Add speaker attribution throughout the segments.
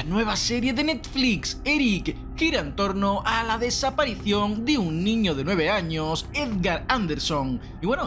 Speaker 1: La nueva serie de Netflix, Eric, gira en torno a la desaparición de un niño de 9 años, Edgar Anderson,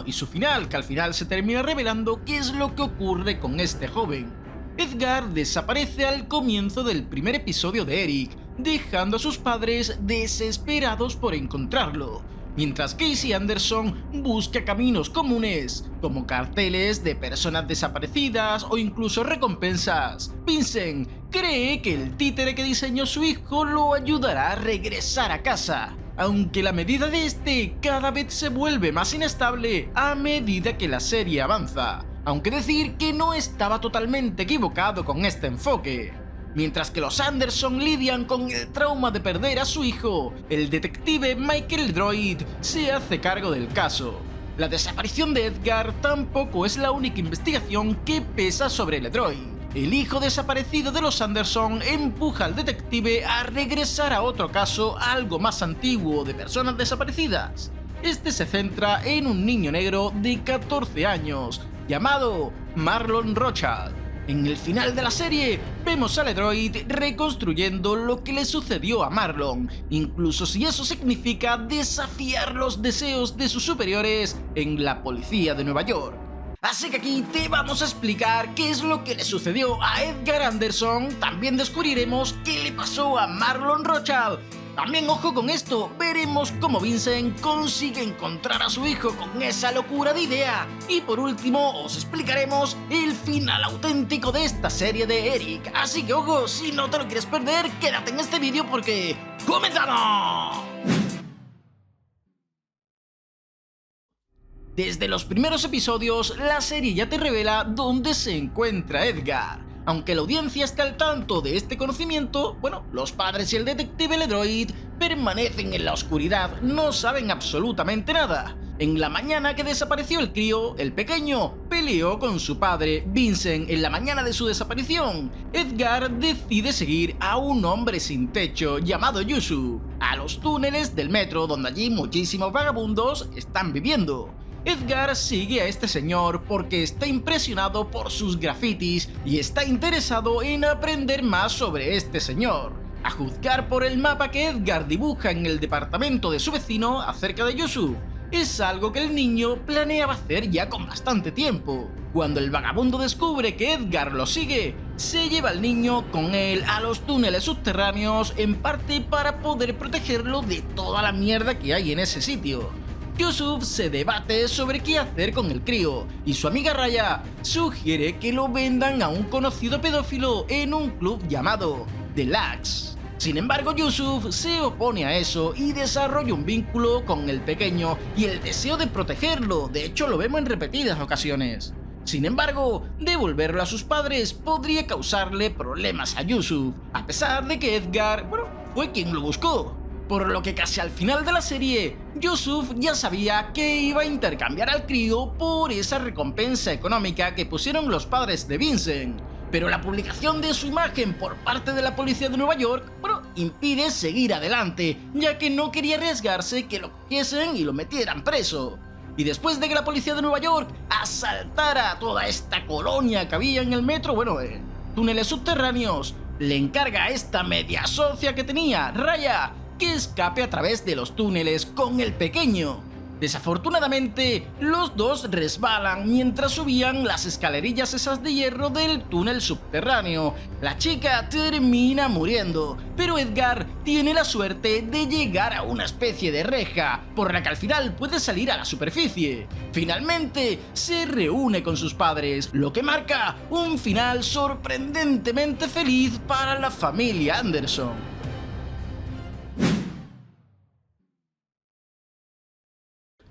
Speaker 1: y su final, que al final se termina revelando qué es lo que ocurre con este joven. Edgar desaparece al comienzo del primer episodio de Eric, dejando a sus padres desesperados por encontrarlo, mientras Casey Anderson busca caminos comunes, como carteles de personas desaparecidas o incluso recompensas. Vincent cree que el títere que diseñó su hijo lo ayudará a regresar a casa, aunque la medida de este cada vez se vuelve más inestable a medida que la serie avanza, aunque decir que no estaba totalmente equivocado con este enfoque. Mientras que los Anderson lidian con el trauma de perder a su hijo, el detective Michael Droid se hace cargo del caso. La desaparición de Edgar tampoco es la única investigación que pesa sobre el droid. El hijo desaparecido de los Anderson empuja al detective a regresar a otro caso algo más antiguo de personas desaparecidas. Este se centra en un niño negro de 14 años, llamado Marlon Rothschild. En el final de la serie, vemos al droid reconstruyendo lo que le sucedió a Marlon, incluso si eso significa desafiar los deseos de sus superiores en la policía de Nueva York. Así que aquí te vamos a explicar qué es lo que le sucedió a Edgar Anderson, también descubriremos qué le pasó a Marlon Rothschild. También ojo con esto, veremos cómo Vincent consigue encontrar a su hijo con esa locura de idea. Y por último os explicaremos el final auténtico de esta serie de Eric. Así que ojo, si no te lo quieres perder, quédate en este vídeo porque ¡comenzamos! Desde los primeros episodios, la serie ya te revela dónde se encuentra Edgar. Aunque la audiencia esté al tanto de este conocimiento, los padres y el detective Ledroid permanecen en la oscuridad, no saben absolutamente nada. En la mañana que desapareció el crío, el pequeño peleó con su padre, Vincent. En la mañana de su desaparición, Edgar decide seguir a un hombre sin techo llamado Yusuf a los túneles del metro, donde allí muchísimos vagabundos están viviendo. Edgar sigue a este señor porque está impresionado por sus grafitis y está interesado en aprender más sobre este señor. A juzgar por el mapa que Edgar dibuja en el departamento de su vecino acerca de Yusuf, es algo que el niño planeaba hacer ya con bastante tiempo. Cuando el vagabundo descubre que Edgar lo sigue, se lleva al niño con él a los túneles subterráneos, en parte para poder protegerlo de toda la mierda que hay en ese sitio. Yusuf se debate sobre qué hacer con el crío y su amiga Raya sugiere que lo vendan a un conocido pedófilo en un club llamado The Lax. Sin embargo, Yusuf se opone a eso y desarrolla un vínculo con el pequeño y el deseo de protegerlo. De hecho, lo vemos en repetidas ocasiones. Sin embargo, devolverlo a sus padres podría causarle problemas a Yusuf, a pesar de que Edgar, fue quien lo buscó. Por lo que casi al final de la serie, Yusuf ya sabía que iba a intercambiar al crío por esa recompensa económica que pusieron los padres de Vincent. Pero la publicación de su imagen por parte de la policía de Nueva York, impide seguir adelante, ya que no quería arriesgarse que lo cogiesen y lo metieran preso. Y después de que la policía de Nueva York asaltara toda esta colonia que había en el metro, túneles subterráneos, le encarga a esta media socia que tenía, Raya, que escape a través de los túneles con el pequeño. Desafortunadamente, los dos resbalan mientras subían las escalerillas esas de hierro del túnel subterráneo. La chica termina muriendo, pero Edgar tiene la suerte de llegar a una especie de reja, por la que al final puede salir a la superficie. Finalmente, se reúne con sus padres, lo que marca un final sorprendentemente feliz para la familia Anderson.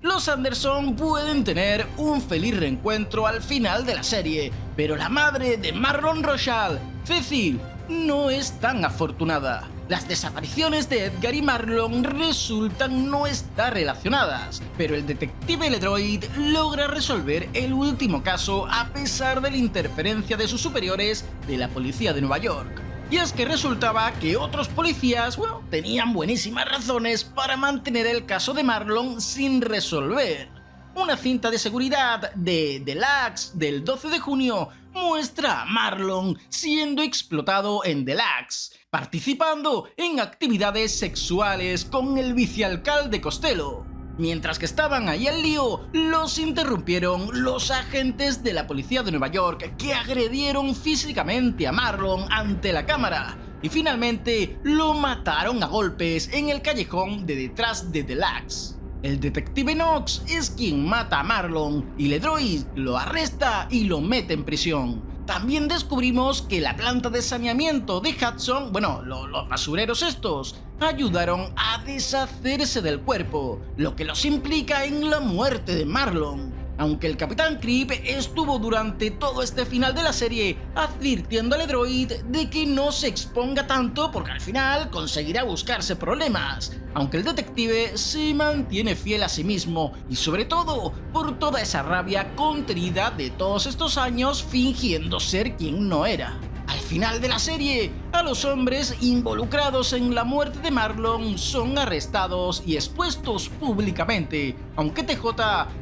Speaker 1: Los Anderson pueden tener un feliz reencuentro al final de la serie, pero la madre de Marlon Rothschild, Cecil, no es tan afortunada. Las desapariciones de Edgar y Marlon resultan no estar relacionadas, pero el detective Ledroid logra resolver el último caso a pesar de la interferencia de sus superiores de la policía de Nueva York. Y es que resultaba que otros policías, tenían buenísimas razones para mantener el caso de Marlon sin resolver. una cinta de seguridad de Deluxe del 12 de junio muestra a Marlon siendo explotado en Deluxe, participando en actividades sexuales con el vicealcalde Costello. Mientras que estaban ahí al lío, los interrumpieron los agentes de la policía de Nueva York que agredieron físicamente a Marlon ante la cámara y finalmente lo mataron a golpes en el callejón de detrás de Deluxe. El detective Knox es quien mata a Marlon y LeDroid lo arresta y lo mete en prisión. También descubrimos que la planta de saneamiento de Hudson, los basureros estos, ayudaron a deshacerse del cuerpo, lo que los implica en la muerte de Marlon. Aunque el Capitán Creep estuvo durante todo este final de la serie advirtiendo a LeDroid de que no se exponga tanto porque al final conseguirá buscarse problemas, aunque el detective se mantiene fiel a sí mismo y sobre todo por toda esa rabia contenida de todos estos años fingiendo ser quien no era. Al final de la serie, a los hombres involucrados en la muerte de Marlon son arrestados y expuestos públicamente, aunque TJ,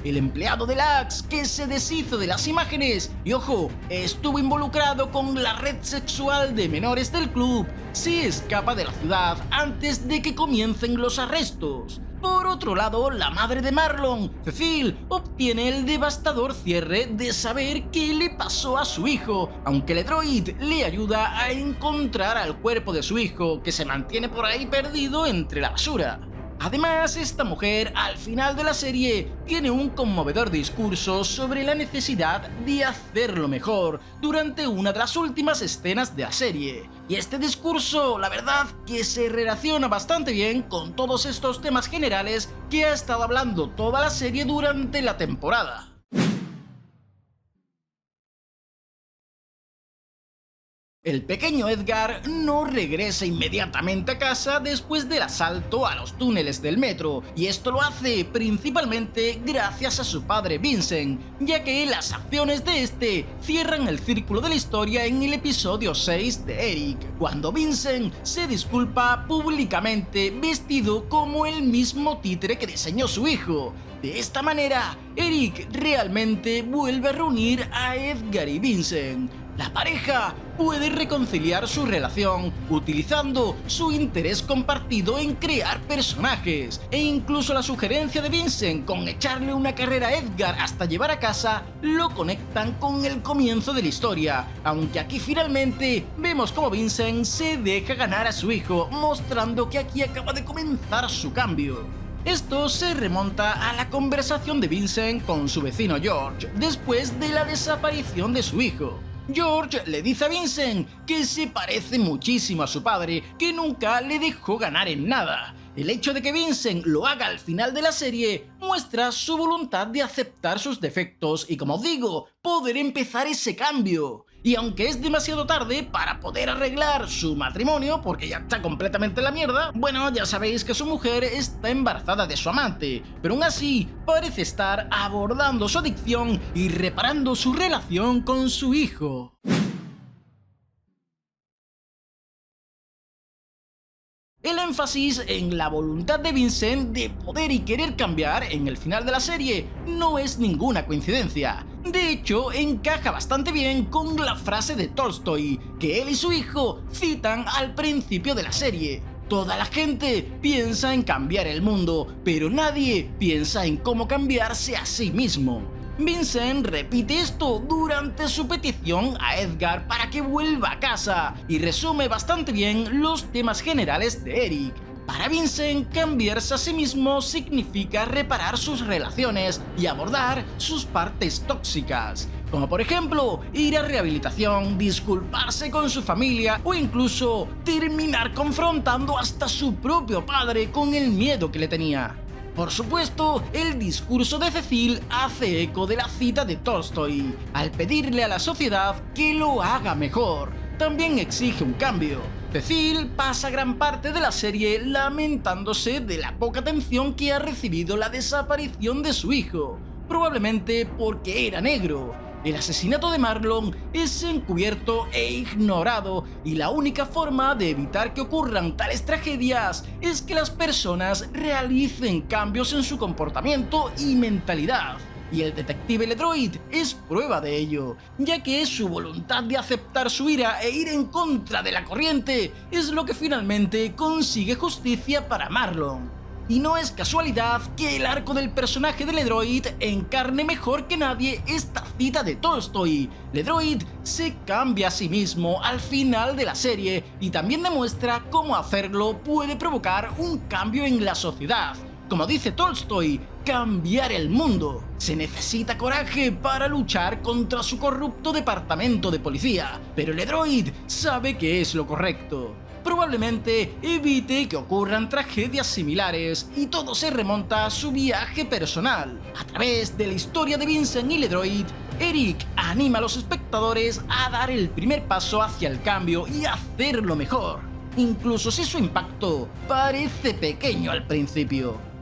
Speaker 1: el empleado de Lux que se deshizo de las imágenes y ojo, estuvo involucrado con la red sexual de menores del club, se escapa de la ciudad antes de que comiencen los arrestos. Por otro lado, la madre de Marlon, Cecile, obtiene el devastador cierre de saber qué le pasó a su hijo, aunque LeDroid le ayuda a encontrar al cuerpo de su hijo, que se mantiene por ahí perdido entre la basura. Además, esta mujer, al final de la serie, tiene un conmovedor discurso sobre la necesidad de hacerlo mejor durante una de las últimas escenas de la serie. Y este discurso, la verdad, que se relaciona bastante bien con todos estos temas generales que ha estado hablando toda la serie durante la temporada. El pequeño Edgar no regresa inmediatamente a casa después del asalto a los túneles del metro, y esto lo hace principalmente gracias a su padre Vincent, ya que las acciones de este cierran el círculo de la historia en el episodio 6 de Eric, cuando Vincent se disculpa públicamente vestido como el mismo títere que diseñó su hijo. De esta manera, Eric realmente vuelve a reunir a Edgar y Vincent. La pareja puede reconciliar su relación utilizando su interés compartido en crear personajes, e incluso la sugerencia de Vincent con echarle una carrera a Edgar hasta llevar a casa lo conectan con el comienzo de la historia, aunque aquí finalmente vemos como Vincent se deja ganar a su hijo, mostrando que aquí acaba de comenzar su cambio. Esto se remonta a la conversación de Vincent con su vecino George después de la desaparición de su hijo. George le dice a Vincent que se parece muchísimo a su padre, que nunca le dejó ganar en nada. El hecho de que Vincent lo haga al final de la serie muestra su voluntad de aceptar sus defectos y, como digo, poder empezar ese cambio. Y aunque es demasiado tarde para poder arreglar su matrimonio, porque ya está completamente en la mierda, bueno, ya sabéis que su mujer está embarazada de su amante, pero aún así parece estar abordando su adicción y reparando su relación con su hijo. El énfasis en la voluntad de Vincent de poder y querer cambiar en el final de la serie no es ninguna coincidencia. De hecho, encaja bastante bien con la frase de Tolstoy que él y su hijo citan al principio de la serie. Toda la gente piensa en cambiar el mundo, pero nadie piensa en cómo cambiarse a sí mismo. Vincent repite esto durante su petición a Edgar para que vuelva a casa y resume bastante bien los temas generales de Eric. Para Vincent, cambiarse a sí mismo significa reparar sus relaciones y abordar sus partes tóxicas, como por ejemplo ir a rehabilitación, disculparse con su familia o incluso terminar confrontando hasta su propio padre con el miedo que le tenía. Por supuesto, el discurso de Cecile hace eco de la cita de Tolstoy, al pedirle a la sociedad que lo haga mejor. También exige un cambio. Cecile pasa gran parte de la serie lamentándose de la poca atención que ha recibido la desaparición de su hijo, probablemente porque era negro. El asesinato de Marlon es encubierto e ignorado, y la única forma de evitar que ocurran tales tragedias es que las personas realicen cambios en su comportamiento y mentalidad. Y el detective Ledroid es prueba de ello, ya que su voluntad de aceptar su ira e ir en contra de la corriente es lo que finalmente consigue justicia para Marlon. Y no es casualidad que el arco del personaje de Ledroid encarne mejor que nadie esta cita de Tolstoy. Ledroid se cambia a sí mismo al final de la serie y también demuestra cómo hacerlo puede provocar un cambio en la sociedad. Como dice Tolstoy, cambiar el mundo. Se necesita coraje para luchar contra su corrupto departamento de policía, pero Ledroid sabe que es lo correcto. Probablemente evite que ocurran tragedias similares, y todo se remonta a su viaje personal. A través de la historia de Vincent y Ledroid, Eric anima a los espectadores a dar el primer paso hacia el cambio y hacerlo mejor, incluso si su impacto parece pequeño al principio.